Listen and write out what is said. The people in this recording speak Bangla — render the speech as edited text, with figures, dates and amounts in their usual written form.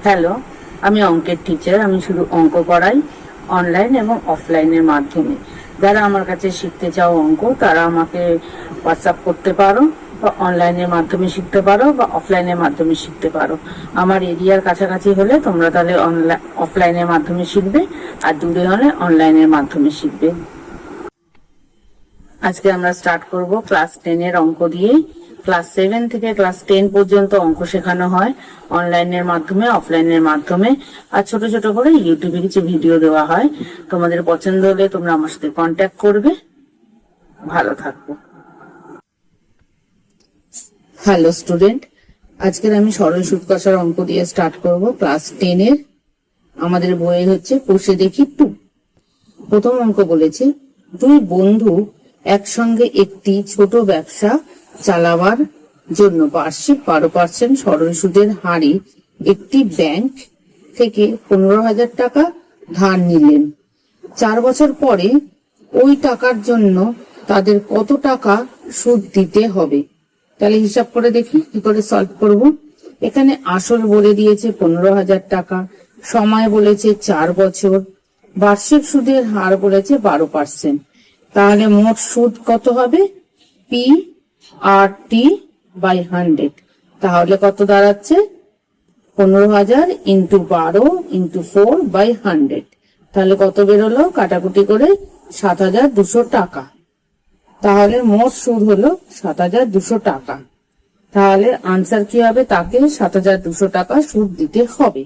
হ্যালো, আমি অঙ্কের টিচার। আমি শুধু অঙ্ক করাই অনলাইন এবং অফলাইনের মাধ্যমে। যারা আমার কাছে শিখতে চাও অঙ্ক, তারা আমাকে হোয়াটসঅ্যাপ করতে পারো, বা অনলাইনের মাধ্যমে শিখতে পারো বা অফলাইনের মাধ্যমে শিখতে পারো। আমার এরিয়ার কাছাকাছি হলে তোমরা তাহলে অফলাইনের মাধ্যমে শিখবে, আর দূরে হলে অনলাইনের মাধ্যমে শিখবে। আজকে আমরা স্টার্ট করব ক্লাস 10 অঙ্ক দিয়ে। ক্লাস 7 থেকে ক্লাস 10 পর্যন্ত অঙ্ক শেখানো হয় অনলাইনের মাধ্যমে, অফলাইনের মাধ্যমে, আর ছোট ছোট করে ইউটিউবে কিছু ভিডিও দেওয়া হয়। তোমাদের পছন্দ হলে তোমরা আমার সাথে কন্ট্যাক্ট করবে। ভালো থাকবো। হ্যালো স্টুডেন্ট, আজকের আমি সরল সুদ কষার অঙ্ক দিয়ে স্টার্ট করব ক্লাস 10। আমাদের বইয়ে হচ্ছে কষে দেখি 2। প্রথম অঙ্ক বলেছে, দুই বন্ধু একসঙ্গে একটি ছোট ব্যবসা চালাবার জন্য বার্ষিক 12% সরল সুদের হারে একটি ব্যাংক থেকে 15,000 টাকা ধার নিলেন। 4 বছর পরে ওই টাকার জন্য তাদের কত টাকা সুদ দিতে হবে? তাহলে হিসাব করে দেখি কি করে সলভ করব। এখানে আসল বলে দিয়েছে 15,000 টাকা, সময় বলেছে 4 বছর, বার্ষিক সুদের হার বলেছে 12%। তাহলে মোট সুদ কত হবে? P R T by 100। তাহলে কত দাঁড়াচ্ছে? 15,000 ইন্টু 12 ইন্টু 4 বাই 100। তাহলে কত বেরোলো? কাটাকুটি করে 7,200 টাকা। তাহলে মোট সুদ হলো 7,200 টাকা। তাহলে আনসার কি হবে? তাকে 7,200 টাকা সুদ দিতে হবে।